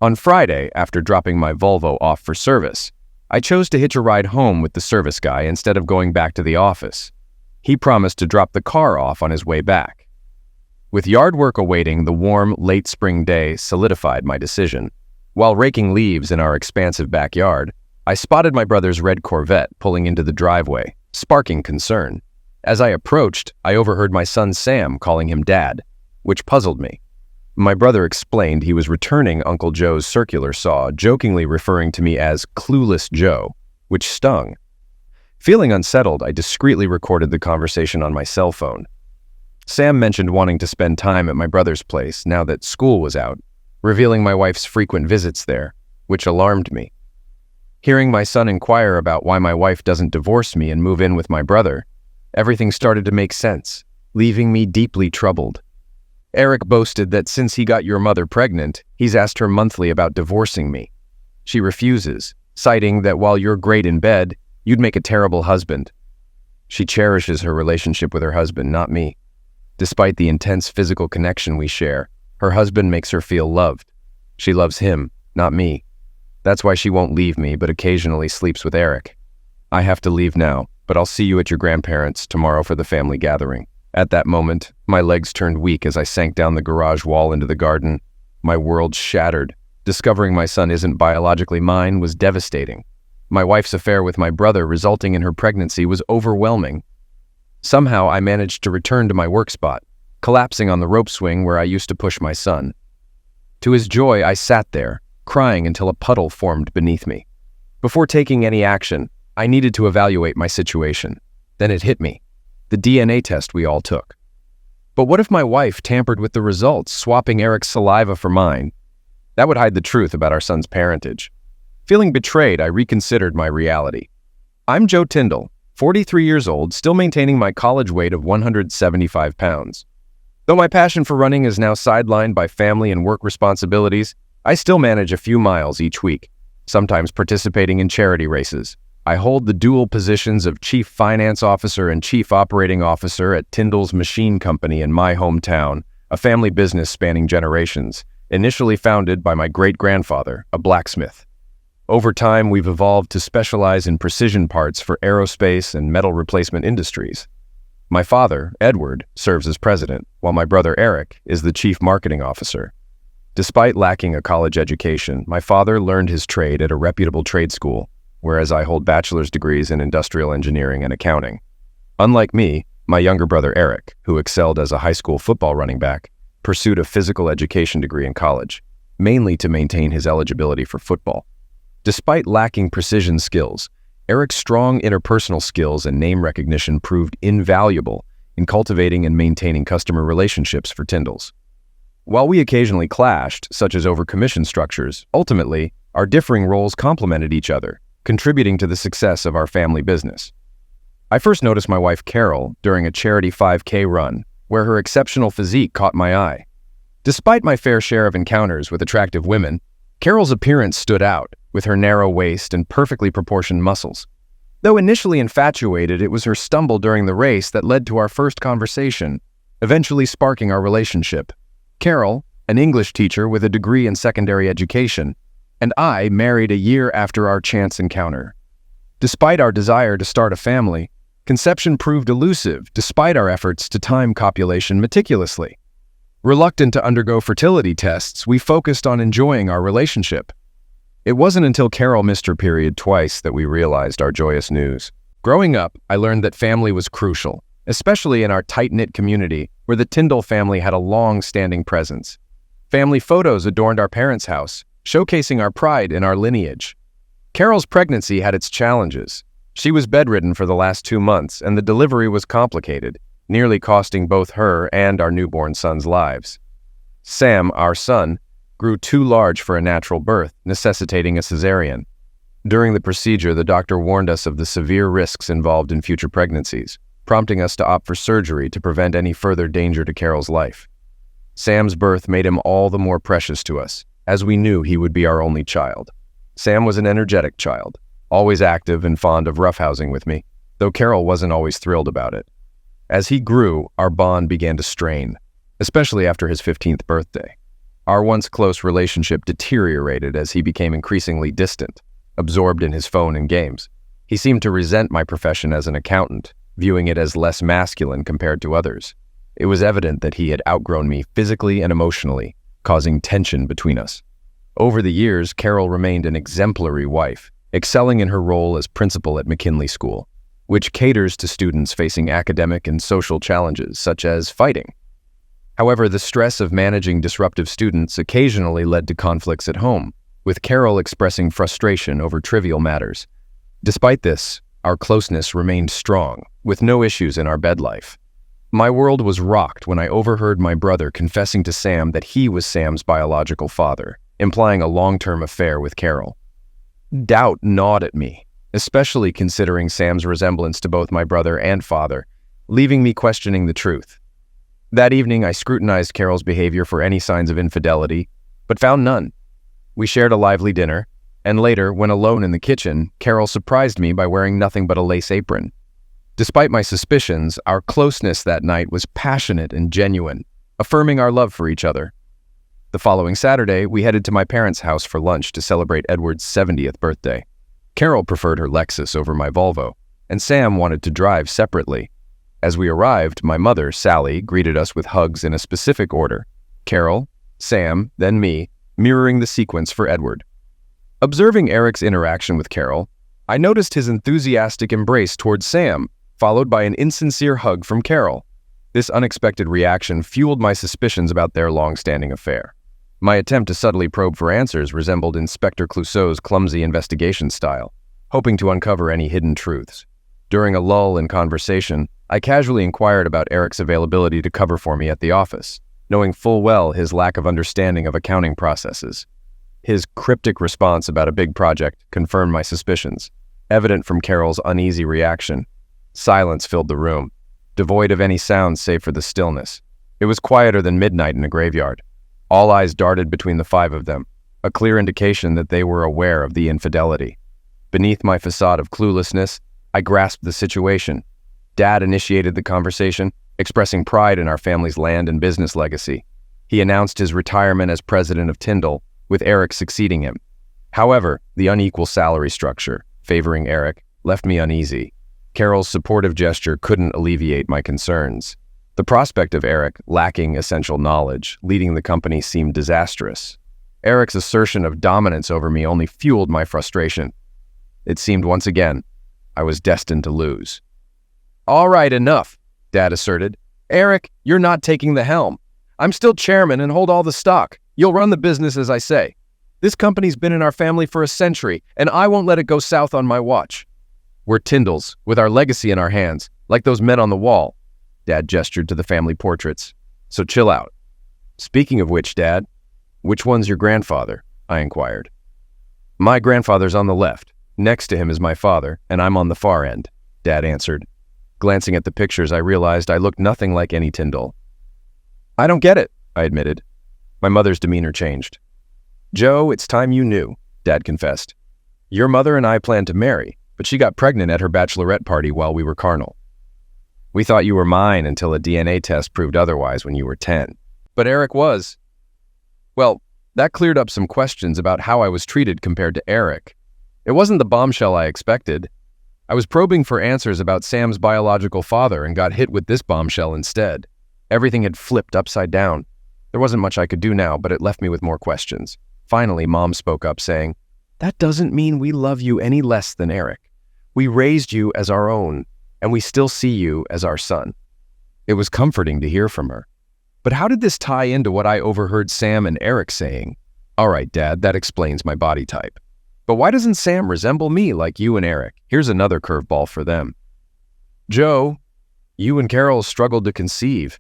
On Friday, after dropping my Volvo off for service, I chose to hitch a ride home with the service guy instead of going back to the office. He promised to drop the car off on his way back. With yard work awaiting, the warm, late spring day solidified my decision. While raking leaves in our expansive backyard, I spotted my brother's red Corvette pulling into the driveway, sparking concern. As I approached, I overheard my son Sam calling him Dad, which puzzled me. My brother explained he was returning Uncle Joe's circular saw, jokingly referring to me as Clueless Joe, which stung. Feeling unsettled, I discreetly recorded the conversation on my cell phone. Sam mentioned wanting to spend time at my brother's place now that school was out, revealing my wife's frequent visits there, which alarmed me. Hearing my son inquire about why my wife doesn't divorce me and move in with my brother, everything started to make sense, leaving me deeply troubled. Eric boasted that since he got your mother pregnant, he's asked her monthly about divorcing me. She refuses, citing that while you're great in bed, you'd make a terrible husband. She cherishes her relationship with her husband, not me. Despite the intense physical connection we share, her husband makes her feel loved. She loves him, not me. That's why she won't leave me, but occasionally sleeps with Eric. I have to leave now, but I'll see you at your grandparents' tomorrow for the family gathering. At that moment, my legs turned weak as I sank down the garage wall into the garden. My world shattered. Discovering my son isn't biologically mine was devastating. My wife's affair with my brother resulting in her pregnancy was overwhelming. Somehow, I managed to return to my work spot, collapsing on the rope swing where I used to push my son. To his joy, I sat there, crying until a puddle formed beneath me. Before taking any action, I needed to evaluate my situation. Then it hit me. The DNA test we all took. But what if my wife tampered with the results, swapping Eric's saliva for mine? That would hide the truth about our son's parentage. Feeling betrayed, I reconsidered my reality. I'm Joe Tyndall, 43 years old, still maintaining my college weight of 175 pounds. Though my passion for running is now sidelined by family and work responsibilities, I still manage a few miles each week, sometimes participating in charity races. I hold the dual positions of Chief Finance Officer and Chief Operating Officer at Tyndall's Machine Company in my hometown, a family business spanning generations, initially founded by my great-grandfather, a blacksmith. Over time, we've evolved to specialize in precision parts for aerospace and metal replacement industries. My father, Edward, serves as president, while my brother Eric is the Chief Marketing Officer. Despite lacking a college education, my father learned his trade at a reputable trade school, whereas I hold bachelor's degrees in industrial engineering and accounting. Unlike me, my younger brother Eric, who excelled as a high school football running back, pursued a physical education degree in college, mainly to maintain his eligibility for football. Despite lacking precision skills, Eric's strong interpersonal skills and name recognition proved invaluable in cultivating and maintaining customer relationships for Tyndall's. While we occasionally clashed, such as over commission structures, ultimately, our differing roles complemented each other, contributing to the success of our family business. I first noticed my wife Carol during a charity 5K run, where her exceptional physique caught my eye. Despite my fair share of encounters with attractive women, Carol's appearance stood out, with her narrow waist and perfectly proportioned muscles. Though initially infatuated, it was her stumble during the race that led to our first conversation, eventually sparking our relationship. Carol, an English teacher with a degree in secondary education, and I married a year after our chance encounter. Despite our desire to start a family, conception proved elusive despite our efforts to time copulation meticulously. Reluctant to undergo fertility tests, we focused on enjoying our relationship. It wasn't until Carol missed her period twice that we realized our joyous news. Growing up, I learned that family was crucial, especially in our tight-knit community where the Tyndall family had a long-standing presence. Family photos adorned our parents' house, showcasing our pride in our lineage. Carol's pregnancy had its challenges. She was bedridden for the last 2 months, and the delivery was complicated, nearly costing both her and our newborn son's lives. Sam, our son, grew too large for a natural birth, necessitating a cesarean. During the procedure, the doctor warned us of the severe risks involved in future pregnancies, prompting us to opt for surgery to prevent any further danger to Carol's life. Sam's birth made him all the more precious to us, as we knew he would be our only child. Sam was an energetic child, always active and fond of roughhousing with me, though Carol wasn't always thrilled about it. As he grew, our bond began to strain, especially after his 15th birthday. Our once close relationship deteriorated as he became increasingly distant, absorbed in his phone and games. He seemed to resent my profession as an accountant, viewing it as less masculine compared to others. It was evident that he had outgrown me physically and emotionally, causing tension between us. Over the years, Carol remained an exemplary wife, excelling in her role as principal at McKinley School, which caters to students facing academic and social challenges such as fighting. However, the stress of managing disruptive students occasionally led to conflicts at home, with Carol expressing frustration over trivial matters. Despite this, our closeness remained strong, with no issues in our bed life. My world was rocked when I overheard my brother confessing to Sam that he was Sam's biological father, implying a long-term affair with Carol. Doubt gnawed at me, especially considering Sam's resemblance to both my brother and father, leaving me questioning the truth. That evening, I scrutinized Carol's behavior for any signs of infidelity, but found none. We shared a lively dinner, and later, when alone in the kitchen, Carol surprised me by wearing nothing but a lace apron. Despite my suspicions, our closeness that night was passionate and genuine, affirming our love for each other. The following Saturday, we headed to my parents' house for lunch to celebrate Edward's 70th birthday. Carol preferred her Lexus over my Volvo, and Sam wanted to drive separately. As we arrived, my mother, Sally, greeted us with hugs in a specific order. Carol, Sam, then me, mirroring the sequence for Edward. Observing Eric's interaction with Carol, I noticed his enthusiastic embrace towards Sam, followed by an insincere hug from Carol. This unexpected reaction fueled my suspicions about their long-standing affair. My attempt to subtly probe for answers resembled Inspector Clouseau's clumsy investigation style, hoping to uncover any hidden truths. During a lull in conversation, I casually inquired about Eric's availability to cover for me at the office, knowing full well his lack of understanding of accounting processes. His cryptic response about a big project confirmed my suspicions, evident from Carol's uneasy reaction. Silence filled the room, devoid of any sound save for the stillness. It was quieter than midnight in a graveyard. All eyes darted between the five of them, a clear indication that they were aware of the infidelity. Beneath my facade of cluelessness, I grasped the situation. Dad initiated the conversation, expressing pride in our family's land and business legacy. He announced his retirement as president of Tyndall, with Eric succeeding him. However, the unequal salary structure, favoring Eric, left me uneasy. Carol's supportive gesture couldn't alleviate my concerns. The prospect of Eric lacking essential knowledge, leading the company seemed disastrous. Eric's assertion of dominance over me only fueled my frustration. It seemed once again, I was destined to lose. "All right, enough," Dad asserted. "Eric, you're not taking the helm. I'm still chairman and hold all the stock. You'll run the business as I say. This company's been in our family for a century, and I won't let it go south on my watch. We're Tyndalls, with our legacy in our hands, like those men on the wall." Dad gestured to the family portraits. "So chill out." "Speaking of which, Dad, which one's your grandfather?" I inquired. "My grandfather's on the left. Next to him is my father, and I'm on the far end," Dad answered. Glancing at the pictures, I realized I looked nothing like any Tyndall. "I don't get it," I admitted. My mother's demeanor changed. "Joe, it's time you knew," Dad confessed. "Your mother and I planned to marry, but she got pregnant at her bachelorette party while we were carnal. We thought you were mine until a DNA test proved otherwise when you were 10. But Eric was. Well, that cleared up some questions about how I was treated compared to Eric. It wasn't the bombshell I expected. I was probing for answers about Sam's biological father and got hit with this bombshell instead. Everything had flipped upside down. There wasn't much I could do now, but it left me with more questions. Finally, Mom spoke up saying, "That doesn't mean we love you any less than Eric. We raised you as our own, and we still see you as our son." It was comforting to hear from her. But how did this tie into what I overheard Sam and Eric saying? "All right, Dad, that explains my body type. But why doesn't Sam resemble me like you and Eric?" Here's another curveball for them. "Joe, you and Carol struggled to conceive.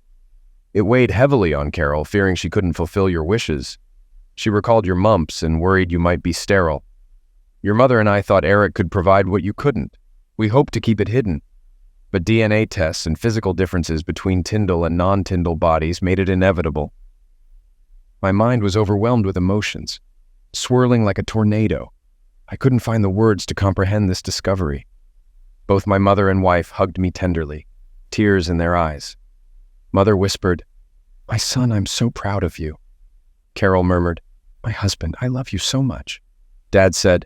It weighed heavily on Carol, fearing she couldn't fulfill your wishes. She recalled your mumps and worried you might be sterile. Your mother and I thought Eric could provide what you couldn't. We hoped to keep it hidden. But DNA tests and physical differences between Tyndall and non-Tyndall bodies made it inevitable." My mind was overwhelmed with emotions, swirling like a tornado. I couldn't find the words to comprehend this discovery. Both my mother and wife hugged me tenderly, tears in their eyes. Mother whispered, "My son, I'm so proud of you." Carol murmured, "My husband, I love you so much." Dad said,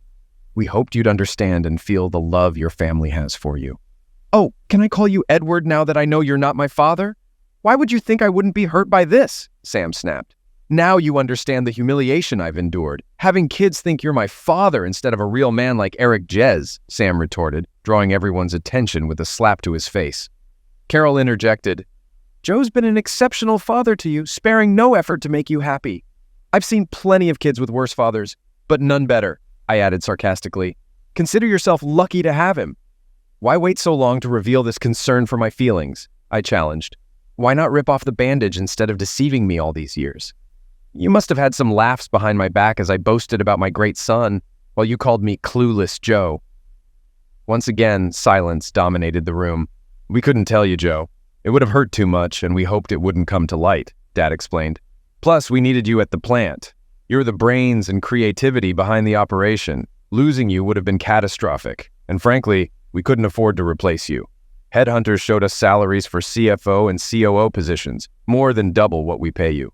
"We hoped you'd understand and feel the love your family has for you." "Oh, can I call you Edward now that I know you're not my father?" "Why would you think I wouldn't be hurt by this?" Sam snapped. "Now you understand the humiliation I've endured. Having kids think you're my father instead of a real man like Eric Jez," Sam retorted, drawing everyone's attention with a slap to his face. Carol interjected, "Joe's been an exceptional father to you, sparing no effort to make you happy. I've seen plenty of kids with worse fathers, but none better," I added sarcastically. "Consider yourself lucky to have him." "Why wait so long to reveal this concern for my feelings?" I challenged. "Why not rip off the bandage instead of deceiving me all these years? You must have had some laughs behind my back as I boasted about my great son, while you called me clueless Joe." Once again, silence dominated the room. "We couldn't tell you, Joe. It would have hurt too much, and we hoped it wouldn't come to light," Dad explained. "Plus, we needed you at the plant. You're the brains and creativity behind the operation. Losing you would have been catastrophic, and frankly, we couldn't afford to replace you. Headhunters showed us salaries for CFO and COO positions, more than double what we pay you."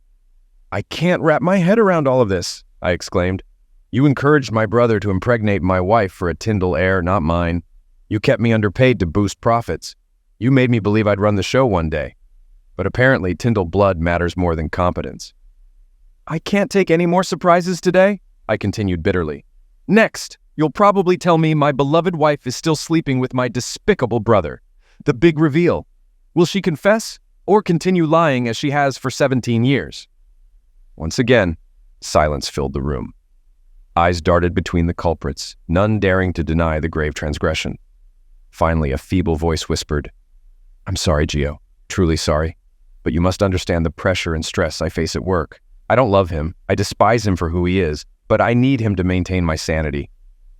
"I can't wrap my head around all of this," I exclaimed. "You encouraged my brother to impregnate my wife for a Tyndall heir, not mine. You kept me underpaid to boost profits. You made me believe I'd run the show one day. But apparently Tyndall blood matters more than competence." "I can't take any more surprises today," I continued bitterly. "Next, you'll probably tell me my beloved wife is still sleeping with my despicable brother. The big reveal. Will she confess or continue lying as she has for 17 years? Once again, silence filled the room. Eyes darted between the culprits, none daring to deny the grave transgression. Finally, a feeble voice whispered, "I'm sorry, Gio. Truly sorry. But you must understand the pressure and stress I face at work. I don't love him. I despise him for who he is, but I need him to maintain my sanity."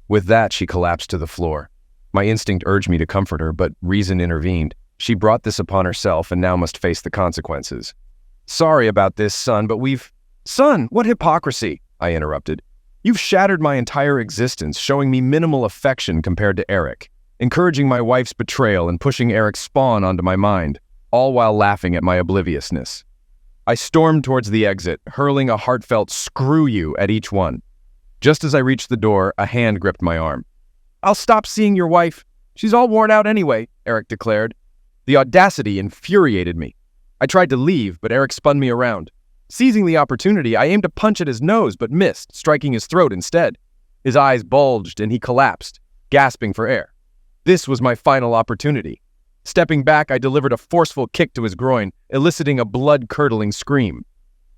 With that, she collapsed to the floor. My instinct urged me to comfort her, but reason intervened. She brought this upon herself and now must face the consequences. "Sorry about this, son, but we've—" "Son, what hypocrisy!" I interrupted. "You've shattered my entire existence, showing me minimal affection compared to Eric, encouraging my wife's betrayal and pushing Eric's spawn onto my mind, all while laughing at my obliviousness." I stormed towards the exit, hurling a heartfelt "screw you" at each one. Just as I reached the door, a hand gripped my arm. "I'll stop seeing your wife. She's all worn out anyway," Eric declared. The audacity infuriated me. I tried to leave, but Eric spun me around. Seizing the opportunity, I aimed a punch at his nose, but missed, striking his throat instead. His eyes bulged, and he collapsed, gasping for air. This was my final opportunity. Stepping back, I delivered a forceful kick to his groin, eliciting a blood-curdling scream.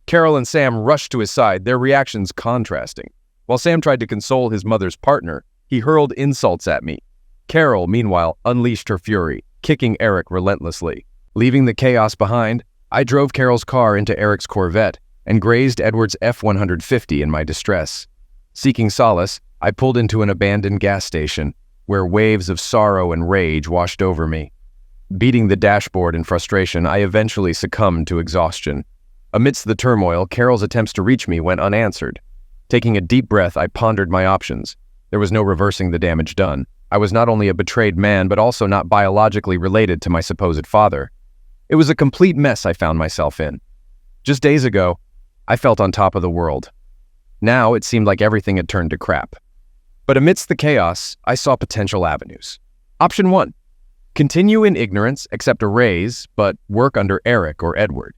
Carol and Sam rushed to his side, their reactions contrasting. While Sam tried to console his mother's partner, he hurled insults at me. Carol, meanwhile, unleashed her fury, kicking Eric relentlessly. Leaving the chaos behind, I drove Carol's car into Eric's Corvette and grazed Edward's F-150 in my distress. Seeking solace, I pulled into an abandoned gas station, where waves of sorrow and rage washed over me. Beating the dashboard in frustration, I eventually succumbed to exhaustion. Amidst the turmoil, Carol's attempts to reach me went unanswered. Taking a deep breath, I pondered my options. There was no reversing the damage done. I was not only a betrayed man, but also not biologically related to my supposed father. It was a complete mess I found myself in. Just days ago, I felt on top of the world. Now it seemed like everything had turned to crap. But amidst the chaos, I saw potential avenues. Option 1. Continue in ignorance, accept a raise, but work under Eric or Edward.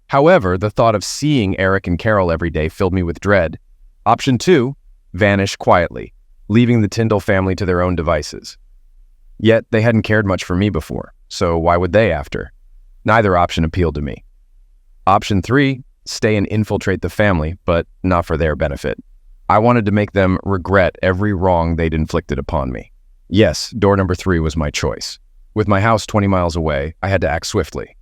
However, the thought of seeing Eric and Carol every day filled me with dread. Option 2. Vanish quietly, leaving the Tyndall family to their own devices. Yet, they hadn't cared much for me before, so why would they after? Neither option appealed to me. Option 3. Stay and infiltrate the family, but not for their benefit. I wanted to make them regret every wrong they'd inflicted upon me. Yes, door number 3 was my choice. With my house 20 miles away, I had to act swiftly.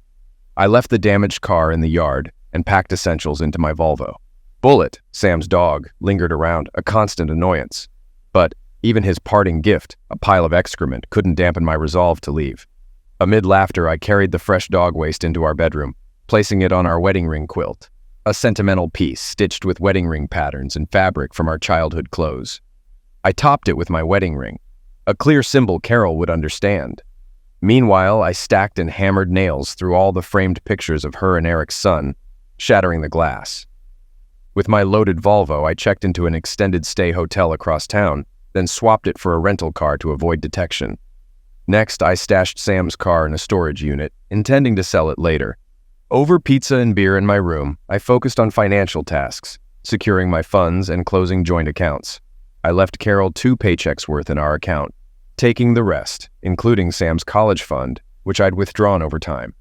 I left the damaged car in the yard and packed essentials into my Volvo. Bullet, Sam's dog, lingered around, a constant annoyance. But even his parting gift, a pile of excrement, couldn't dampen my resolve to leave. Amid laughter, I carried the fresh dog waste into our bedroom, placing it on our wedding ring quilt, a sentimental piece stitched with wedding ring patterns and fabric from our childhood clothes. I topped it with my wedding ring, a clear symbol Carol would understand. Meanwhile, I stacked and hammered nails through all the framed pictures of her and Eric's son, shattering the glass. With my loaded Volvo, I checked into an extended stay hotel across town, then swapped it for a rental car to avoid detection. Next, I stashed Sam's car in a storage unit, intending to sell it later. Over pizza and beer in my room, I focused on financial tasks, securing my funds and closing joint accounts. I left Carol 2 paychecks worth in our account, taking the rest, including Sam's college fund, which I'd withdrawn over time.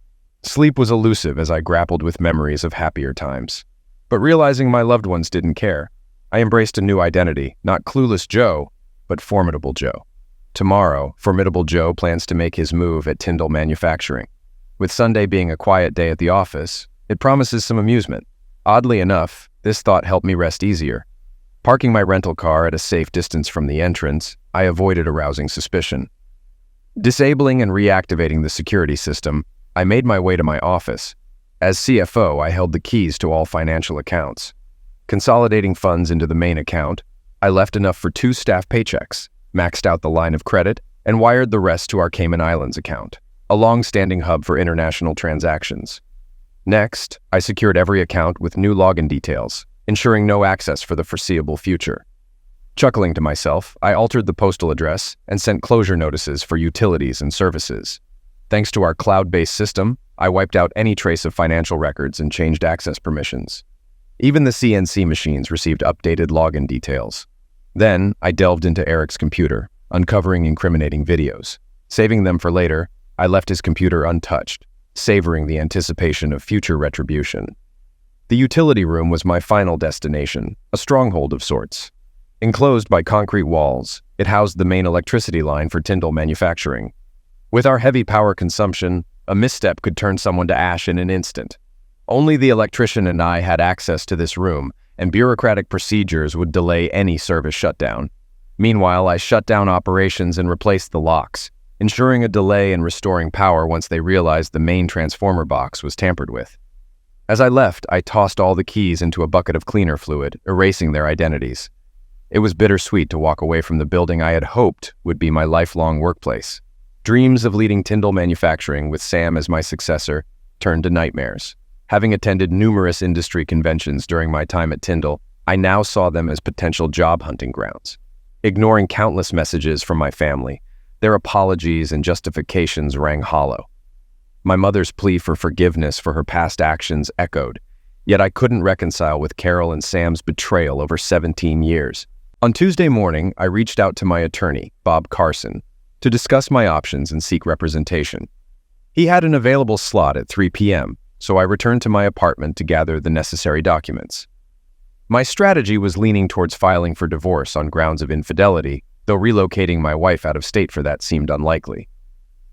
Sleep was elusive as I grappled with memories of happier times. But realizing my loved ones didn't care, I embraced a new identity, not clueless Joe, but Formidable Joe. Tomorrow, Formidable Joe plans to make his move at Tyndall Manufacturing. With Sunday being a quiet day at the office, it promises some amusement. Oddly enough, this thought helped me rest easier. Parking my rental car at a safe distance from the entrance, I avoided arousing suspicion. Disabling and reactivating the security system, I made my way to my office. As CFO, I held the keys to all financial accounts. Consolidating funds into the main account, I left enough for 2 staff paychecks, maxed out the line of credit, and wired the rest to our Cayman Islands account, a long-standing hub for international transactions. Next, I secured every account with new login details, ensuring no access for the foreseeable future. Chuckling to myself, I altered the postal address and sent closure notices for utilities and services. Thanks to our cloud-based system, I wiped out any trace of financial records and changed access permissions. Even the CNC machines received updated login details. Then, I delved into Eric's computer, uncovering incriminating videos. Saving them for later, I left his computer untouched, savoring the anticipation of future retribution. The utility room was my final destination, a stronghold of sorts. Enclosed by concrete walls, it housed the main electricity line for Tyndall Manufacturing. With our heavy power consumption, a misstep could turn someone to ash in an instant. Only the electrician and I had access to this room, and bureaucratic procedures would delay any service shutdown. Meanwhile, I shut down operations and replaced the locks, ensuring a delay in restoring power once they realized the main transformer box was tampered with. As I left, I tossed all the keys into a bucket of cleaner fluid, erasing their identities. It was bittersweet to walk away from the building I had hoped would be my lifelong workplace. Dreams of leading Tyndall Manufacturing with Sam as my successor turned to nightmares. Having attended numerous industry conventions during my time at Tyndall, I now saw them as potential job hunting grounds. Ignoring countless messages from my family, their apologies and justifications rang hollow. My mother's plea for forgiveness for her past actions echoed, yet I couldn't reconcile with Carol and Sam's betrayal over 17 years. On Tuesday morning, I reached out to my attorney, Bob Carson, to discuss my options and seek representation. He had an available slot at 3 p.m., so I returned to my apartment to gather the necessary documents. My strategy was leaning towards filing for divorce on grounds of infidelity, though relocating my wife out of state for that seemed unlikely.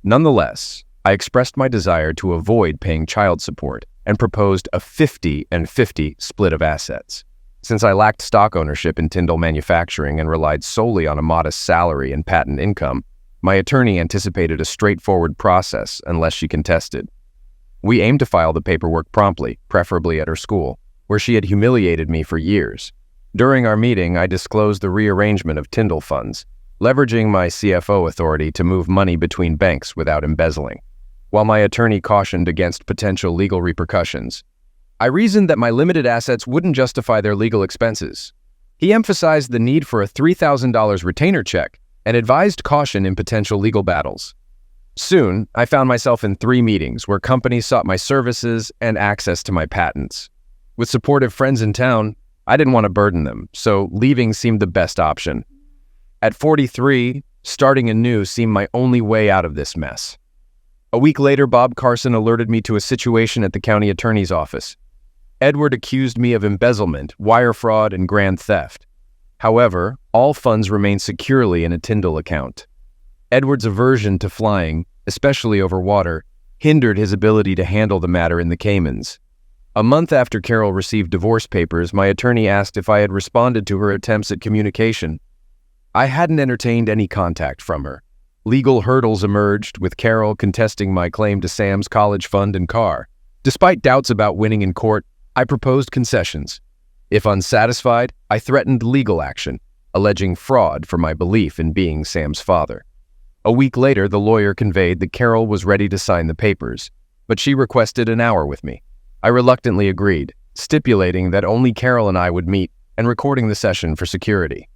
Nonetheless, I expressed my desire to avoid paying child support and proposed a 50-50 split of assets. Since I lacked stock ownership in Tyndall Manufacturing and relied solely on a modest salary and patent income, my attorney anticipated a straightforward process unless she contested. We aimed to file the paperwork promptly, preferably at her school, where she had humiliated me for years. During our meeting, I disclosed the rearrangement of Tyndall funds, leveraging my CFO authority to move money between banks without embezzling. While my attorney cautioned against potential legal repercussions, I reasoned that my limited assets wouldn't justify their legal expenses. He emphasized the need for a $3,000 retainer check and advised caution in potential legal battles. Soon, I found myself in 3 meetings where companies sought my services and access to my patents. With supportive friends in town, I didn't want to burden them, so leaving seemed the best option. At 43, starting anew seemed my only way out of this mess. A week later, Bob Carson alerted me to a situation at the county attorney's office. Edward accused me of embezzlement, wire fraud, and grand theft. However, all funds remained securely in a Tyndall account. Edward's aversion to flying, especially over water, hindered his ability to handle the matter in the Caymans. A month after Carol received divorce papers, my attorney asked if I had responded to her attempts at communication. I hadn't entertained any contact from her. Legal hurdles emerged, with Carol contesting my claim to Sam's college fund and car. Despite doubts about winning in court, I proposed concessions. If unsatisfied, I threatened legal action, alleging fraud for my belief in being Sam's father. A week later, the lawyer conveyed that Carol was ready to sign the papers, but she requested an hour with me. I reluctantly agreed, stipulating that only Carol and I would meet and recording the session for security.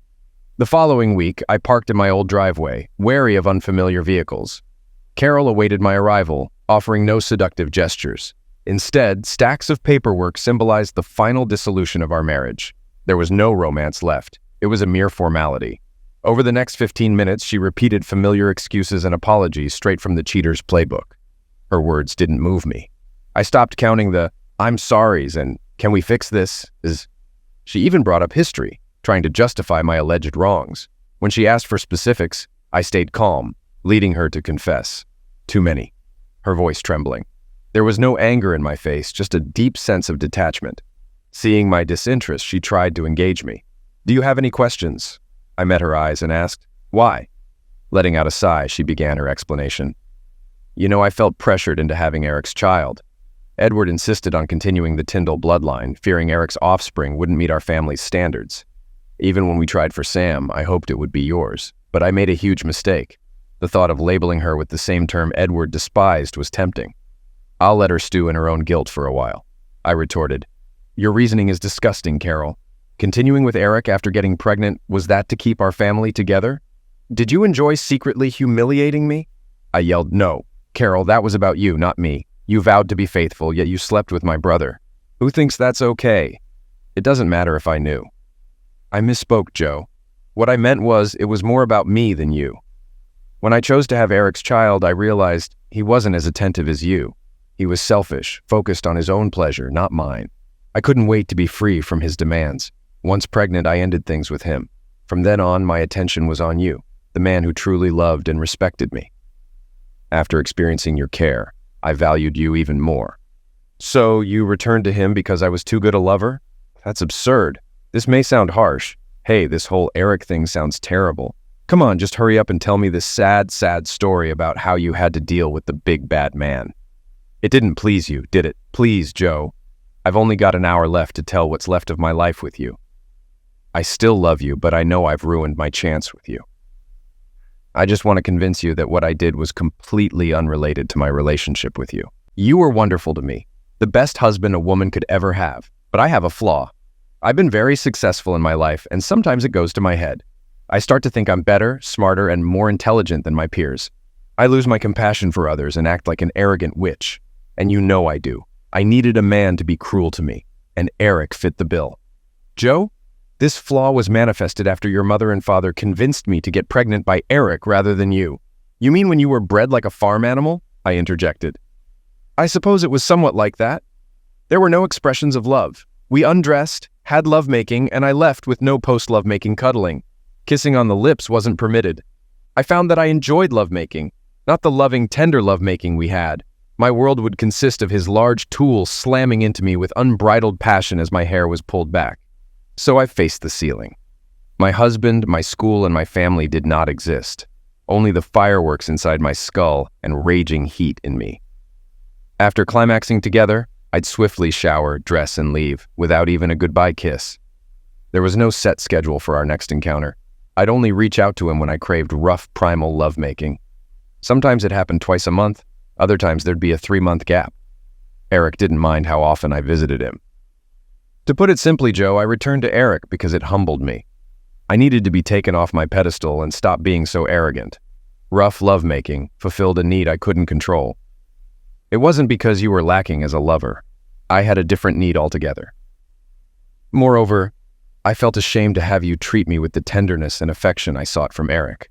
The following week, I parked in my old driveway, wary of unfamiliar vehicles. Carol awaited my arrival, offering no seductive gestures. Instead, stacks of paperwork symbolized the final dissolution of our marriage. There was no romance left. It was a mere formality. Over the next 15 minutes, she repeated familiar excuses and apologies straight from the cheater's playbook. Her words didn't move me. I stopped counting the "I'm sorries" and "can we fix this?" She even brought up history, trying to justify my alleged wrongs. When she asked for specifics, I stayed calm, leading her to confess. Too many. Her voice trembling. There was no anger in my face, just a deep sense of detachment. Seeing my disinterest, she tried to engage me. "Do you have any questions?" I met her eyes and asked, "Why?" Letting out a sigh, she began her explanation. I felt pressured into having Eric's child. Edward insisted on continuing the Tyndall bloodline, fearing Eric's offspring wouldn't meet our family's standards. Even when we tried for Sam, I hoped it would be yours, but I made a huge mistake. The thought of labeling her with the same term Edward despised was tempting. "I'll let her stew in her own guilt for a while," I retorted. "Your reasoning is disgusting, Carol. Continuing with Eric after getting pregnant, was that to keep our family together? Did you enjoy secretly humiliating me?" I yelled, "No, Carol, that was about you, not me. You vowed to be faithful, yet you slept with my brother. Who thinks that's okay? It doesn't matter if I knew." I misspoke, Joe. What I meant was, it was more about me than you. When I chose to have Eric's child, I realized he wasn't as attentive as you. He was selfish, focused on his own pleasure, not mine. I couldn't wait to be free from his demands. Once pregnant, I ended things with him. From then on, my attention was on you, the man who truly loved and respected me. After experiencing your care, I valued you even more. So you returned to him because I was too good a lover? That's absurd. This may sound harsh. Hey, this whole Eric thing sounds terrible. Come on, just hurry up and tell me this sad, sad story about how you had to deal with the big bad man. It didn't please you, did it? Please, Joe. I've only got an hour left to tell what's left of my life with you. I still love you, but I know I've ruined my chance with you. I just want to convince you that what I did was completely unrelated to my relationship with you. You were wonderful to me, the best husband a woman could ever have, but I have a flaw. I've been very successful in my life, and sometimes it goes to my head. I start to think I'm better, smarter, and more intelligent than my peers. I lose my compassion for others and act like an arrogant witch. And you know I do. I needed a man to be cruel to me, and Eric fit the bill. Joe, this flaw was manifested after your mother and father convinced me to get pregnant by Eric rather than you. You mean when you were bred like a farm animal? I interjected. I suppose it was somewhat like that. There were no expressions of love. We undressed, had lovemaking, and I left with no post-lovemaking cuddling. Kissing on the lips wasn't permitted. I found that I enjoyed lovemaking, not the loving, tender lovemaking we had. My world would consist of his large tool slamming into me with unbridled passion as my hair was pulled back. So I faced the ceiling. My husband, my school, and my family did not exist. Only the fireworks inside my skull and raging heat in me. After climaxing together, I'd swiftly shower, dress, and leave, without even a goodbye kiss. There was no set schedule for our next encounter. I'd only reach out to him when I craved rough, primal lovemaking. Sometimes it happened twice a month, other times there'd be a 3-month gap. Eric didn't mind how often I visited him. To put it simply, Joe, I returned to Eric because it humbled me. I needed to be taken off my pedestal and stop being so arrogant. Rough lovemaking fulfilled a need I couldn't control. It wasn't because you were lacking as a lover. I had a different need altogether. Moreover, I felt ashamed to have you treat me with the tenderness and affection I sought from Eric.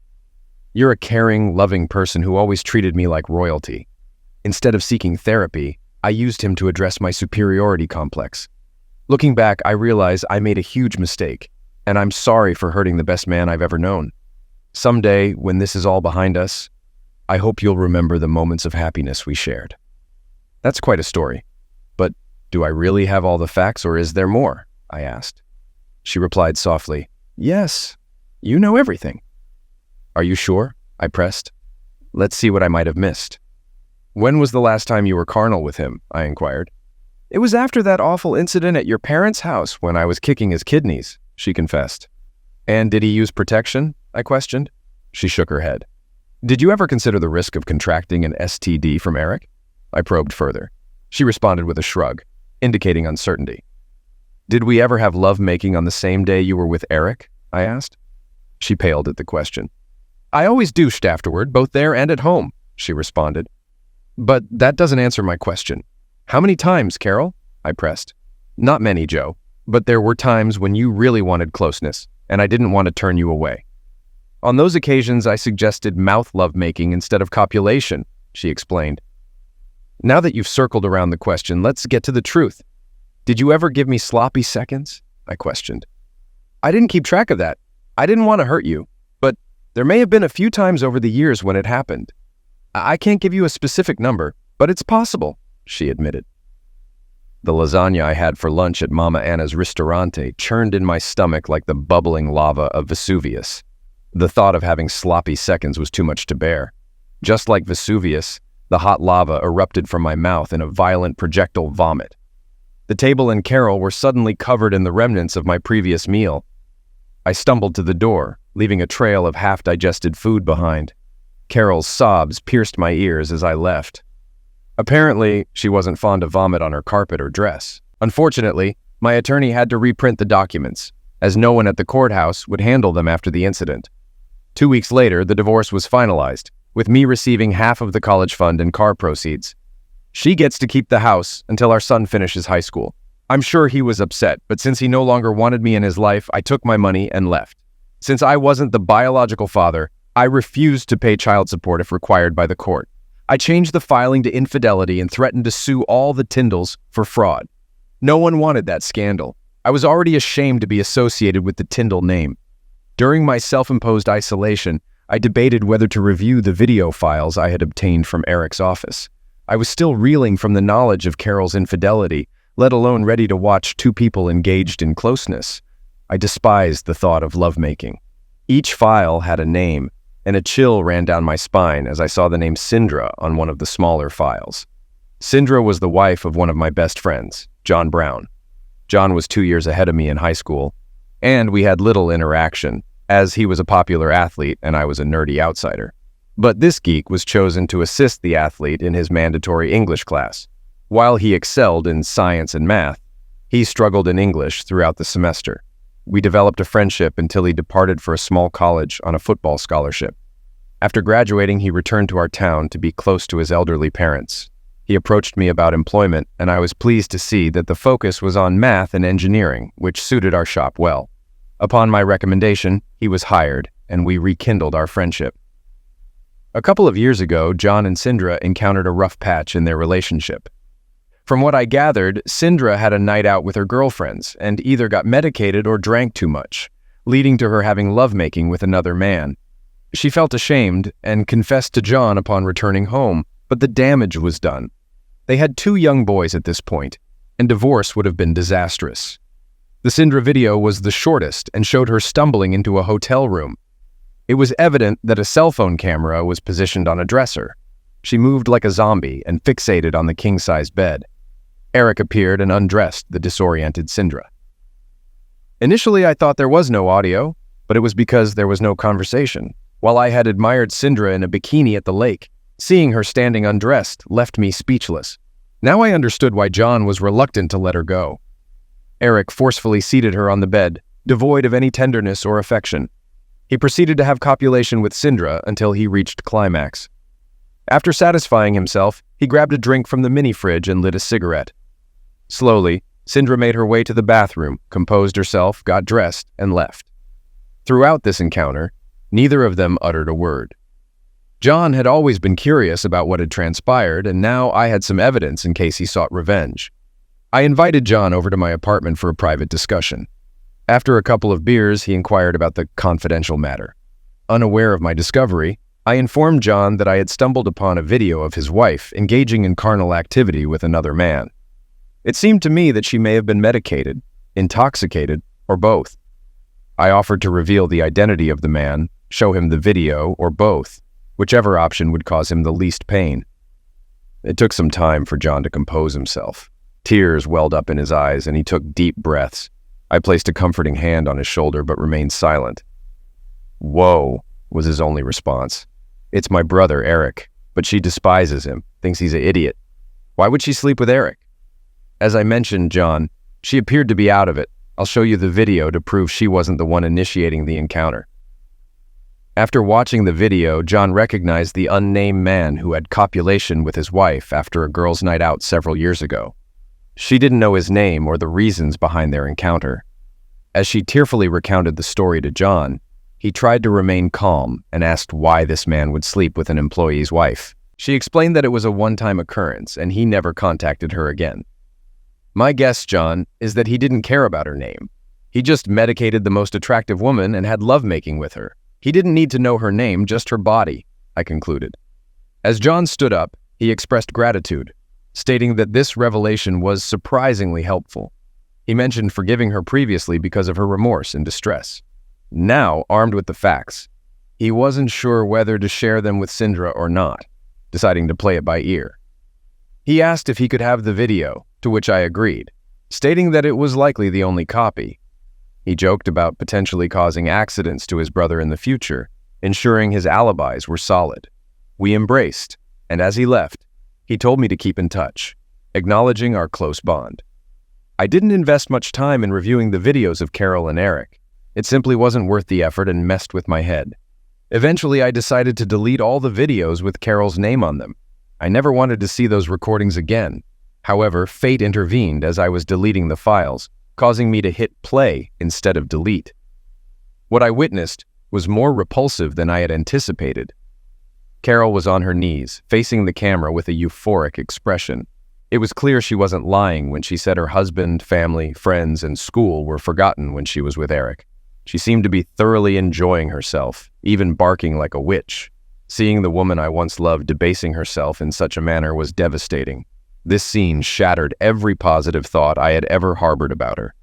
You're a caring, loving person who always treated me like royalty. Instead of seeking therapy, I used him to address my superiority complex. Looking back, I realize I made a huge mistake, and I'm sorry for hurting the best man I've ever known. Someday, when this is all behind us, I hope you'll remember the moments of happiness we shared. That's quite a story. But do I really have all the facts, or is there more? I asked. She replied softly, Yes, you know everything. Are you sure? I pressed. Let's see what I might have missed. When was the last time you were carnal with him? I inquired. It was after that awful incident at your parents' house when I was kicking his kidneys, she confessed. And did he use protection? I questioned. She shook her head. Did you ever consider the risk of contracting an STD from Eric? I probed further. She responded with a shrug, indicating uncertainty. Did we ever have lovemaking on the same day you were with Eric? I asked. She paled at the question. I always douched afterward, both there and at home, she responded. But that doesn't answer my question. How many times, Carol? I pressed. Not many, Joe, but there were times when you really wanted closeness, and I didn't want to turn you away. On those occasions, I suggested mouth lovemaking instead of copulation, she explained. Now that you've circled around the question, let's get to the truth. Did you ever give me sloppy seconds? I questioned. I didn't keep track of that. I didn't want to hurt you, but there may have been a few times over the years when it happened. I can't give you a specific number, but it's possible, she admitted. The lasagna I had for lunch at Mama Anna's Ristorante churned in my stomach like the bubbling lava of Vesuvius. The thought of having sloppy seconds was too much to bear. Just like Vesuvius, the hot lava erupted from my mouth in a violent projectile vomit. The table and Carol were suddenly covered in the remnants of my previous meal. I stumbled to the door, leaving a trail of half-digested food behind. Carol's sobs pierced my ears as I left. Apparently, she wasn't fond of vomit on her carpet or dress. Unfortunately, my attorney had to reprint the documents, as no one at the courthouse would handle them after the incident. 2 weeks later, the divorce was finalized, with me receiving half of the college fund and car proceeds. She gets to keep the house until our son finishes high school. I'm sure he was upset, but since he no longer wanted me in his life, I took my money and left. Since I wasn't the biological father, I refused to pay child support if required by the court. I changed the filing to infidelity and threatened to sue all the Tyndalls for fraud. No one wanted that scandal. I was already ashamed to be associated with the Tyndall name. During my self-imposed isolation, I debated whether to review the video files I had obtained from Eric's office. I was still reeling from the knowledge of Carol's infidelity, let alone ready to watch two people engaged in closeness. I despised the thought of lovemaking. Each file had a name, and a chill ran down my spine as I saw the name Sindra on one of the smaller files. Sindra was the wife of one of my best friends, John Brown. John was 2 years ahead of me in high school, and we had little interaction, as he was a popular athlete and I was a nerdy outsider. But this geek was chosen to assist the athlete in his mandatory English class. While he excelled in science and math, he struggled in English throughout the semester. We developed a friendship until he departed for a small college on a football scholarship. After graduating, he returned to our town to be close to his elderly parents. He approached me about employment, and I was pleased to see that the focus was on math and engineering, which suited our shop well. Upon my recommendation, he was hired, and we rekindled our friendship. A couple of years ago, John and Sindra encountered a rough patch in their relationship. From what I gathered, Sindra had a night out with her girlfriends and either got medicated or drank too much, leading to her having lovemaking with another man. She felt ashamed and confessed to John upon returning home, but the damage was done. They had 2 young boys at this point, and divorce would have been disastrous. The Sindra video was the shortest and showed her stumbling into a hotel room. It was evident that a cell phone camera was positioned on a dresser. She moved like a zombie and fixated on the king-size bed. Eric appeared and undressed the disoriented Sindra. Initially, I thought there was no audio, but it was because there was no conversation. While I had admired Sindra in a bikini at the lake, seeing her standing undressed left me speechless. Now I understood why John was reluctant to let her go. Eric forcefully seated her on the bed, devoid of any tenderness or affection. He proceeded to have copulation with Sindra until he reached climax. After satisfying himself, he grabbed a drink from the mini-fridge and lit a cigarette. Slowly, Sindra made her way to the bathroom, composed herself, got dressed, and left. Throughout this encounter, neither of them uttered a word. John had always been curious about what had transpired, and now I had some evidence in case he sought revenge. I invited John over to my apartment for a private discussion. After a couple of beers, he inquired about the confidential matter. Unaware of my discovery, I informed John that I had stumbled upon a video of his wife engaging in carnal activity with another man. It seemed to me that she may have been medicated, intoxicated, or both. I offered to reveal the identity of the man, show him the video, or both, whichever option would cause him the least pain. It took some time for John to compose himself. Tears welled up in his eyes, and he took deep breaths. I placed a comforting hand on his shoulder, but remained silent. "Whoa," was his only response. "It's my brother, Eric, but she despises him, thinks he's an idiot. Why would she sleep with Eric?" As I mentioned John, She appeared to be out of it. I'll show you the video to prove she wasn't the one initiating the encounter. After watching the video, John recognized the unnamed man who had copulation with his wife after a girls' night out several years ago. She didn't know his name or the reasons behind their encounter. As she tearfully recounted the story to John, he tried to remain calm and asked why this man would sleep with an employee's wife. She explained that it was a one-time occurrence and he never contacted her again. My guess, John, is that he didn't care about her name. He just medicated the most attractive woman and had lovemaking with her. He didn't need to know her name, just her body, I concluded. As John stood up, he expressed gratitude, stating that this revelation was surprisingly helpful. He mentioned forgiving her previously because of her remorse and distress. Now, armed with the facts, he wasn't sure whether to share them with Sindra or not, deciding to play it by ear. He asked if he could have the video, to which I agreed, stating that it was likely the only copy. He joked about potentially causing accidents to his brother in the future, ensuring his alibis were solid. We embraced, and as he left, he told me to keep in touch, acknowledging our close bond. I didn't invest much time in reviewing the videos of Carol and Eric. It simply wasn't worth the effort and messed with my head. Eventually, I decided to delete all the videos with Carol's name on them. I never wanted to see those recordings again. However, fate intervened as I was deleting the files, causing me to hit play instead of delete. What I witnessed was more repulsive than I had anticipated. Carol was on her knees, facing the camera with a euphoric expression. It was clear she wasn't lying when she said her husband, family, friends, and school were forgotten when she was with Eric. She seemed to be thoroughly enjoying herself, even barking like a witch. Seeing the woman I once loved debasing herself in such a manner was devastating. This scene shattered every positive thought I had ever harbored about her.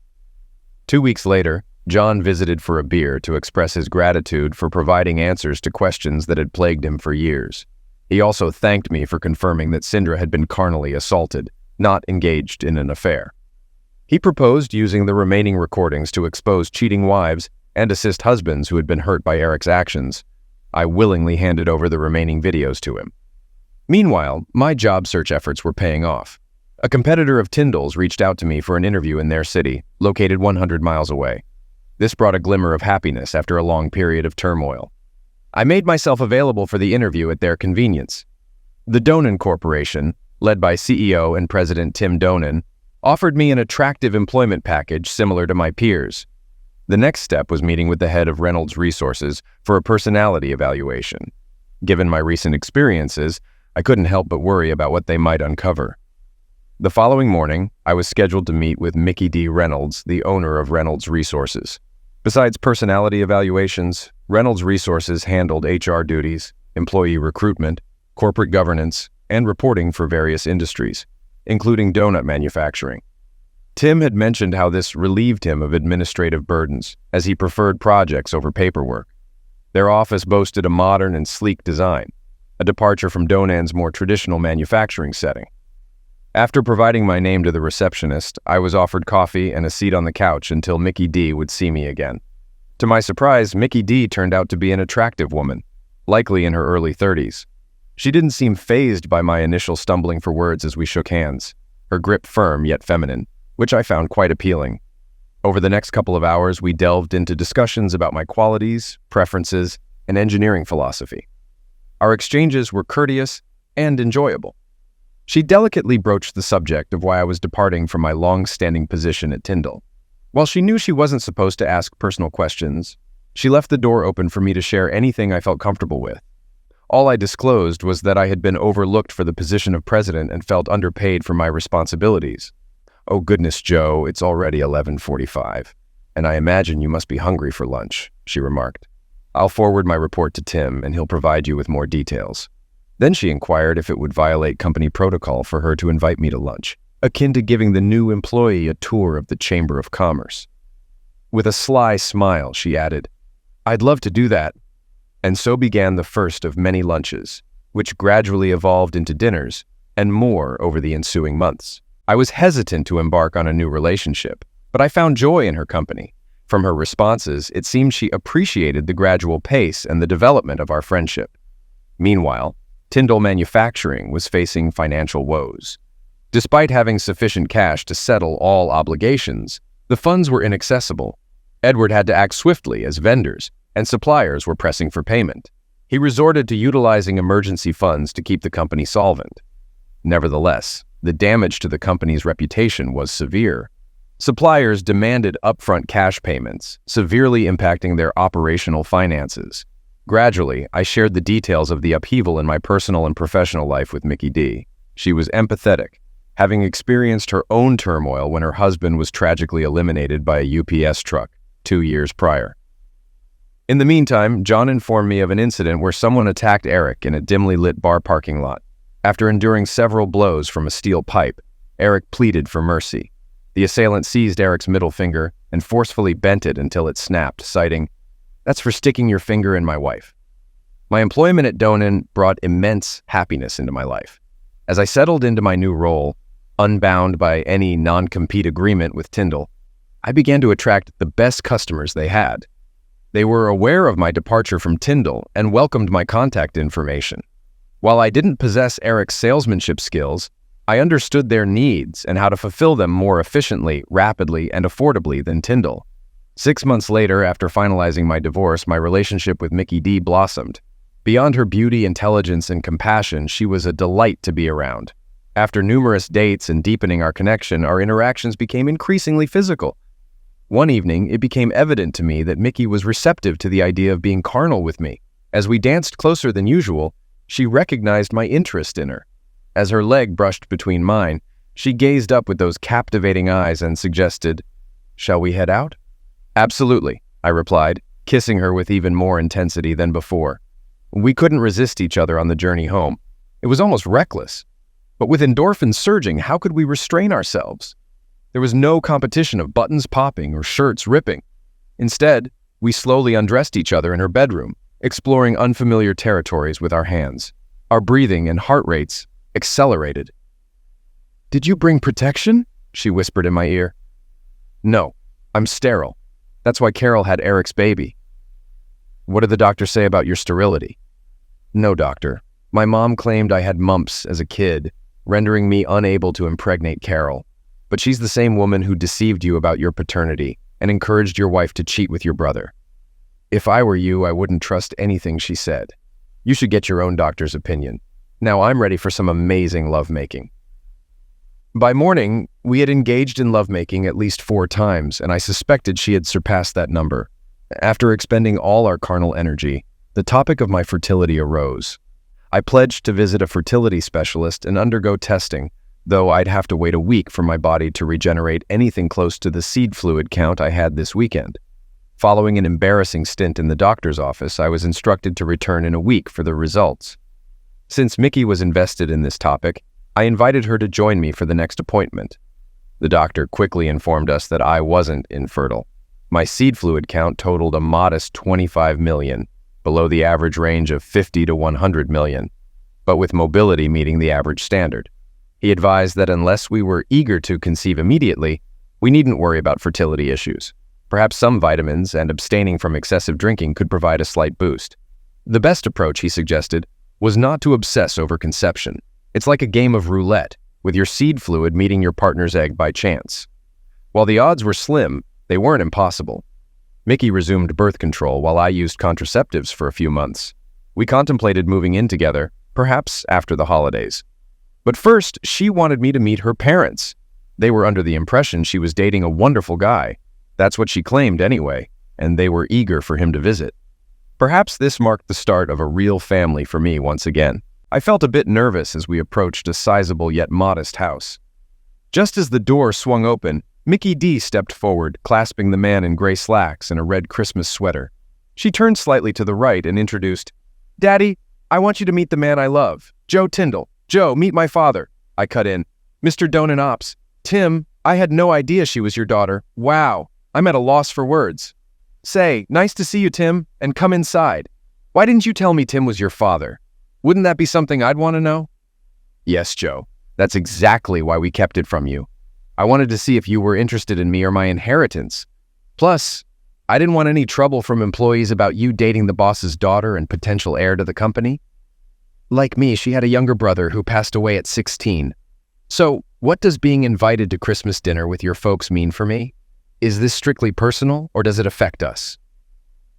2 weeks later, John visited for a beer to express his gratitude for providing answers to questions that had plagued him for years. He also thanked me for confirming that Sindra had been carnally assaulted, not engaged in an affair. He proposed using the remaining recordings to expose cheating wives and assist husbands who had been hurt by Eric's actions. I willingly handed over the remaining videos to him. Meanwhile, my job search efforts were paying off. A competitor of Tyndall's reached out to me for an interview in their city, located 100 miles away. This brought a glimmer of happiness after a long period of turmoil. I made myself available for the interview at their convenience. The Donan Corporation, led by CEO and President Tim Donan, offered me an attractive employment package similar to my peers. The next step was meeting with the head of Reynolds Resources for a personality evaluation. Given my recent experiences, I couldn't help but worry about what they might uncover. The following morning, I was scheduled to meet with Mickey D. Reynolds, the owner of Reynolds Resources. Besides personality evaluations, Reynolds Resources handled HR duties, employee recruitment, corporate governance, and reporting for various industries, including donut manufacturing. Tim had mentioned how this relieved him of administrative burdens, as he preferred projects over paperwork. Their office boasted a modern and sleek design, a departure from Donan's more traditional manufacturing setting. After providing my name to the receptionist, I was offered coffee and a seat on the couch until Mickey D. would see me again. To my surprise, Mickey D. turned out to be an attractive woman, likely in her early 30s. She didn't seem fazed by my initial stumbling for words as we shook hands, her grip firm yet feminine, which I found quite appealing. Over the next couple of hours, we delved into discussions about my qualities, preferences, and engineering philosophy. Our exchanges were courteous and enjoyable. She delicately broached the subject of why I was departing from my long-standing position at Tyndall. While she knew she wasn't supposed to ask personal questions, she left the door open for me to share anything I felt comfortable with. All I disclosed was that I had been overlooked for the position of president and felt underpaid for my responsibilities. "Oh goodness, Joe, it's already 11:45, and I imagine you must be hungry for lunch," she remarked. "I'll forward my report to Tim, and he'll provide you with more details." Then she inquired if it would violate company protocol for her to invite me to lunch, akin to giving the new employee a tour of the Chamber of Commerce. With a sly smile, she added, "I'd love to do that." And so began the first of many lunches, which gradually evolved into dinners, and more over the ensuing months. I was hesitant to embark on a new relationship, but I found joy in her company. From her responses, it seemed she appreciated the gradual pace and the development of our friendship. Meanwhile, Tyndall Manufacturing was facing financial woes. Despite having sufficient cash to settle all obligations, the funds were inaccessible. Edward had to act swiftly as vendors, and suppliers were pressing for payment. He resorted to utilizing emergency funds to keep the company solvent. Nevertheless, the damage to the company's reputation was severe. Suppliers demanded upfront cash payments, severely impacting their operational finances. Gradually, I shared the details of the upheaval in my personal and professional life with Mickey D. She was empathetic, having experienced her own turmoil when her husband was tragically eliminated by a UPS truck 2 years prior. In the meantime, John informed me of an incident where someone attacked Eric in a dimly lit bar parking lot. After enduring several blows from a steel pipe, Eric pleaded for mercy. The assailant seized Eric's middle finger and forcefully bent it until it snapped, citing, "That's for sticking your finger in my wife." My employment at Donen brought immense happiness into my life. As I settled into my new role, unbound by any non-compete agreement with Tyndall, I began to attract the best customers they had. They were aware of my departure from Tyndall and welcomed my contact information. While I didn't possess Eric's salesmanship skills, I understood their needs and how to fulfill them more efficiently, rapidly, and affordably than Tyndall. 6 months later, after finalizing my divorce, my relationship with Mickey D blossomed. Beyond her beauty, intelligence, and compassion, she was a delight to be around. After numerous dates and deepening our connection, our interactions became increasingly physical. One evening, it became evident to me that Mickey was receptive to the idea of being carnal with me. As we danced closer than usual, she recognized my interest in her. As her leg brushed between mine, she gazed up with those captivating eyes and suggested, "Shall we head out?" "Absolutely," I replied, kissing her with even more intensity than before. We couldn't resist each other on the journey home. It was almost reckless. But with endorphins surging, how could we restrain ourselves? There was no competition of buttons popping or shirts ripping. Instead, we slowly undressed each other in her bedroom, exploring unfamiliar territories with our hands. Our breathing and heart rates accelerated. "Did you bring protection?" she whispered in my ear. "No, I'm sterile. That's why Carol had Eric's baby." "What did the doctor say about your sterility?" "No, doctor. My mom claimed I had mumps as a kid, rendering me unable to impregnate Carol. But she's the same woman who deceived you about your paternity and encouraged your wife to cheat with your brother. If I were you, I wouldn't trust anything she said. You should get your own doctor's opinion. Now I'm ready for some amazing lovemaking." By morning, we had engaged in lovemaking at least 4 times, and I suspected she had surpassed that number. After expending all our carnal energy, the topic of my fertility arose. I pledged to visit a fertility specialist and undergo testing, though I'd have to wait a week for my body to regenerate anything close to the seed fluid count I had this weekend. Following an embarrassing stint in the doctor's office, I was instructed to return in a week for the results. Since Mickey was invested in this topic, I invited her to join me for the next appointment. The doctor quickly informed us that I wasn't infertile. My seed fluid count totaled a modest 25 million, below the average range of 50 to 100 million, but with mobility meeting the average standard. He advised that unless we were eager to conceive immediately, we needn't worry about fertility issues. Perhaps some vitamins and abstaining from excessive drinking could provide a slight boost. The best approach, he suggested, was not to obsess over conception. It's like a game of roulette, with your seed fluid meeting your partner's egg by chance. While the odds were slim, they weren't impossible. Mickey resumed birth control while I used contraceptives for a few months. We contemplated moving in together, perhaps after the holidays. But first, she wanted me to meet her parents. They were under the impression she was dating a wonderful guy. That's what she claimed anyway, and they were eager for him to visit. Perhaps this marked the start of a real family for me once again. I felt a bit nervous as we approached a sizable yet modest house. Just as the door swung open, Mickey D stepped forward, clasping the man in gray slacks and a red Christmas sweater. She turned slightly to the right and introduced, "Daddy, I want you to meet the man I love, Joe Tyndall. Joe, meet my father." I cut in, "Mr. Donen Ops. Tim, I had no idea she was your daughter. Wow, I'm at a loss for words. Say, nice to see you, Tim, and come inside. Why didn't you tell me Tim was your father? Wouldn't that be something I'd want to know?" "Yes, Joe. That's exactly why we kept it from you. I wanted to see if you were interested in me or my inheritance. Plus, I didn't want any trouble from employees about you dating the boss's daughter and potential heir to the company. Like me, she had a younger brother who passed away at 16. So, What does being invited to Christmas dinner with your folks mean for me? Is this strictly personal, or does it affect us?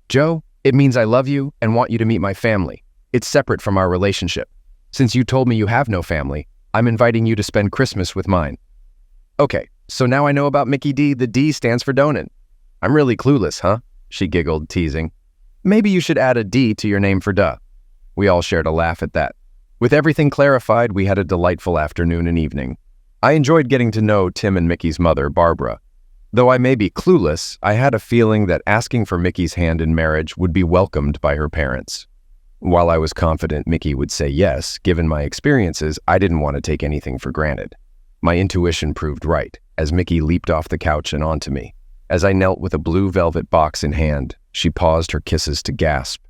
Joe, it means I love you and want you to meet my family. It's separate from our relationship. Since you told me you have no family, I'm inviting you to spend Christmas with mine. Okay, so now I know about Mickey D. The D stands for Donan. I'm really clueless, huh? She giggled, teasing. Maybe you should add a D to your name for duh. We all shared a laugh at that. With everything clarified, we had a delightful afternoon and evening. I enjoyed getting to know Tim and Mickey's mother, Barbara. Though I may be clueless, I had a feeling that asking for Mickey's hand in marriage would be welcomed by her parents. While I was confident Mickey would say yes, given my experiences, I didn't want to take anything for granted. My intuition proved right, as Mickey leaped off the couch and onto me. As I knelt with a blue velvet box in hand, she paused her kisses to gasp,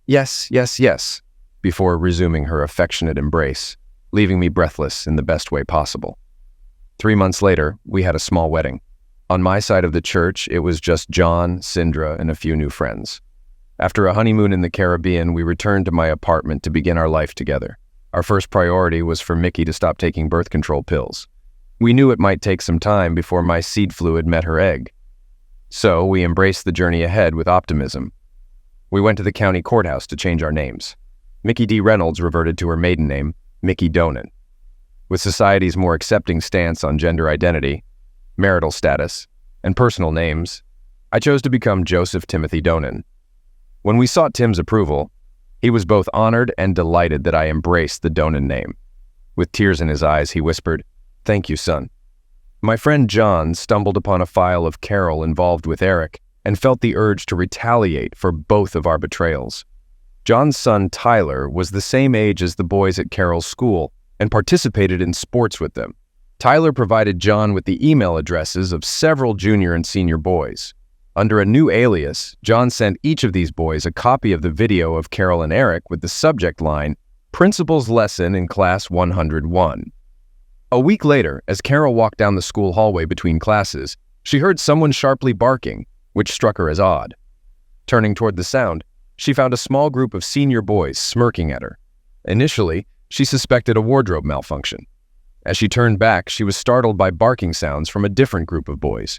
"Yes, yes, yes," before resuming her affectionate embrace, leaving me breathless in the best way possible. 3 months later, we had a small wedding. On my side of the church, it was just John, Sindra, and a few new friends. After a honeymoon in the Caribbean, we returned to my apartment to begin our life together. Our first priority was for Mickey to stop taking birth control pills. We knew it might take some time before my seed fluid met her egg. So we embraced the journey ahead with optimism. We went to the county courthouse to change our names. Mickey D. Reynolds reverted to her maiden name, Mickey Donan. With society's more accepting stance on gender identity, marital status, and personal names, I chose to become Joseph Timothy Donan. When we sought Tim's approval, he was both honored and delighted that I embraced the Donan name. With tears in his eyes, he whispered, "Thank you, son." My friend John stumbled upon a file of Carol involved with Eric and felt the urge to retaliate for both of our betrayals. John's son Tyler was the same age as the boys at Carol's school and participated in sports with them. Tyler provided John with the email addresses of several junior and senior boys. Under a new alias, John sent each of these boys a copy of the video of Carol and Eric with the subject line, "Principal's Lesson in Class 101. A week later, as Carol walked down the school hallway between classes, she heard someone sharply barking, which struck her as odd. Turning toward the sound, she found a small group of senior boys smirking at her. Initially, she suspected a wardrobe malfunction. As she turned back, she was startled by barking sounds from a different group of boys.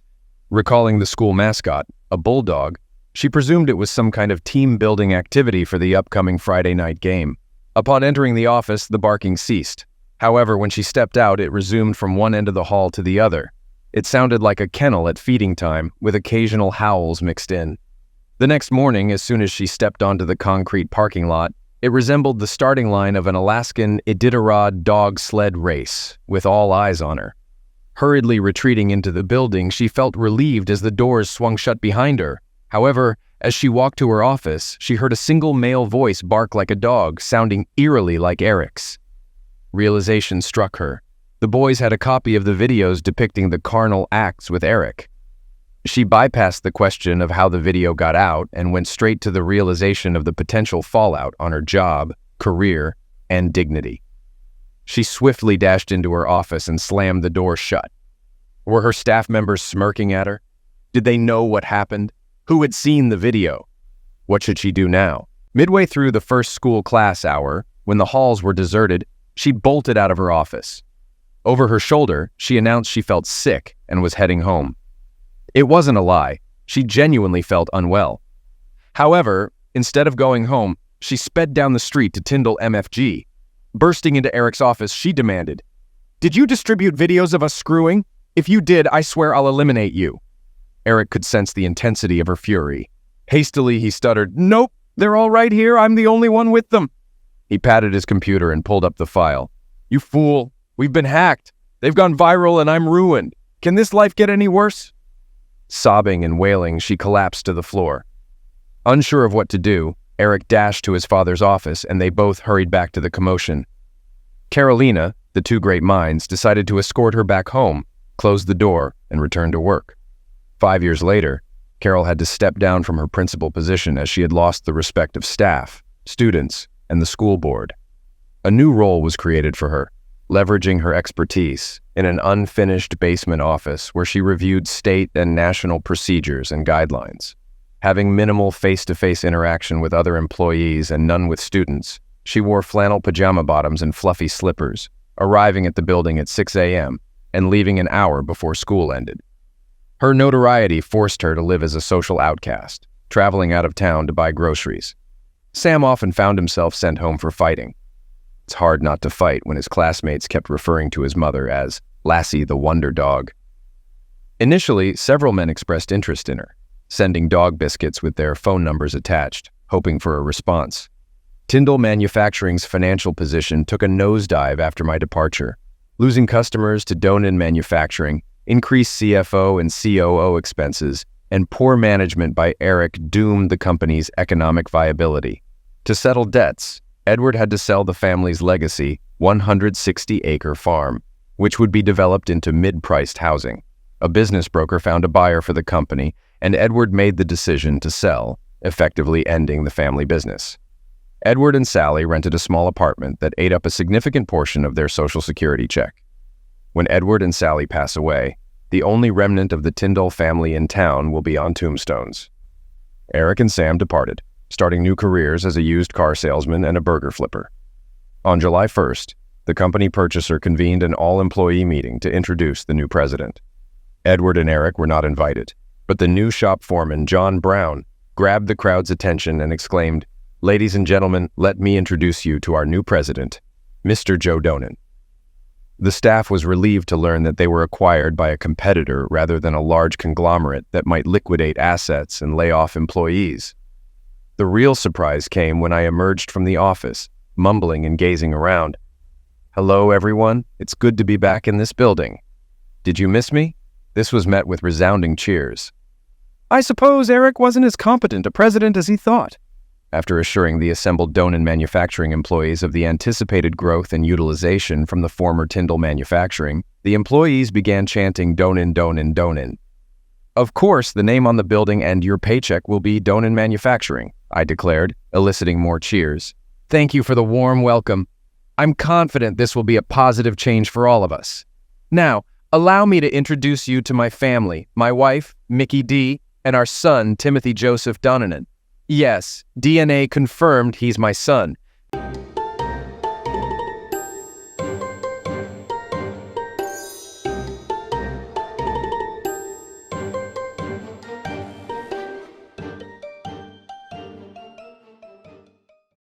Recalling the school mascot, a bulldog, she presumed it was some kind of team-building activity for the upcoming Friday night game. Upon entering the office, the barking ceased. However, when she stepped out, it resumed from one end of the hall to the other. It sounded like a kennel at feeding time, with occasional howls mixed in. The next morning, as soon as she stepped onto the concrete parking lot, it resembled the starting line of an Alaskan Iditarod dog sled race, with all eyes on her. Hurriedly retreating into the building, she felt relieved as the doors swung shut behind her. However, as she walked to her office, she heard a single male voice bark like a dog, sounding eerily like Eric's. Realization struck her. The boys had a copy of the videos depicting the carnal acts with Eric. She bypassed the question of how the video got out and went straight to the realization of the potential fallout on her job, career, and dignity. She swiftly dashed into her office and slammed the door shut. Were her staff members smirking at her? Did they know what happened? Who had seen the video? What should she do now? Midway through the first school class hour, when the halls were deserted, she bolted out of her office. Over her shoulder, she announced she felt sick and was heading home. It wasn't a lie. She genuinely felt unwell. However, instead of going home, she sped down the street to Tyndall MFG. Bursting into Eric's office, she demanded, "Did you distribute videos of us screwing? If you did, I swear I'll eliminate you." Eric could sense the intensity of her fury. Hastily, he stuttered, "Nope, they're all right here. I'm the only one with them." He patted his computer and pulled up the file. "You fool. We've been hacked. They've gone viral and I'm ruined. Can this life get any worse?" Sobbing and wailing, she collapsed to the floor. Unsure of what to do, Eric dashed to his father's office and they both hurried back to the commotion. Carolina, the two great minds, decided to escort her back home, closed the door, and returned to work. 5 years later, Carol had to step down from her principal position as she had lost the respect of staff, students, and the school board. A new role was created for her, leveraging her expertise in an unfinished basement office where she reviewed state and national procedures and guidelines. Having minimal face-to-face interaction with other employees and none with students, she wore flannel pajama bottoms and fluffy slippers, arriving at the building at 6 a.m., and leaving an hour before school ended. Her notoriety forced her to live as a social outcast, traveling out of town to buy groceries. Sam often found himself sent home for fighting. It's hard not to fight when his classmates kept referring to his mother as Lassie the Wonder Dog. Initially, several men expressed interest in her, sending dog biscuits with their phone numbers attached, hoping for a response. Tyndall Manufacturing's financial position took a nosedive after my departure. Losing customers to Donin Manufacturing, increased CFO and COO expenses, and poor management by Eric doomed the company's economic viability. To settle debts, Edward had to sell the family's legacy 160-acre farm, which would be developed into mid-priced housing. A business broker found a buyer for the company, and Edward made the decision to sell, effectively ending the family business. Edward and Sally rented a small apartment that ate up a significant portion of their Social Security check. When Edward and Sally pass away, the only remnant of the Tyndall family in town will be on tombstones. Eric and Sam departed, starting new careers as a used car salesman and a burger flipper. On July 1st, the company purchaser convened an all-employee meeting to introduce the new president. Edward and Eric were not invited, but the new shop foreman, John Brown, grabbed the crowd's attention and exclaimed, "Ladies and gentlemen, let me introduce you to our new president, Mr. Joe Donin." The staff was relieved to learn that they were acquired by a competitor rather than a large conglomerate that might liquidate assets and lay off employees. The real surprise came when I emerged from the office, mumbling and gazing around. "Hello, everyone. It's good to be back in this building. Did you miss me?" This was met with resounding cheers. "I suppose Eric wasn't as competent a president as he thought." After assuring the assembled Donin Manufacturing employees of the anticipated growth and utilization from the former Tyndall Manufacturing, the employees began chanting Donin, Donin, Donin. "Of course, the name on the building and your paycheck will be Donin Manufacturing," I declared, eliciting more cheers. "Thank you for the warm welcome. I'm confident this will be a positive change for all of us. Now, allow me to introduce you to my family, my wife, Mickey D., and our son, Timothy Joseph Donovan. Yes, DNA confirmed he's my son.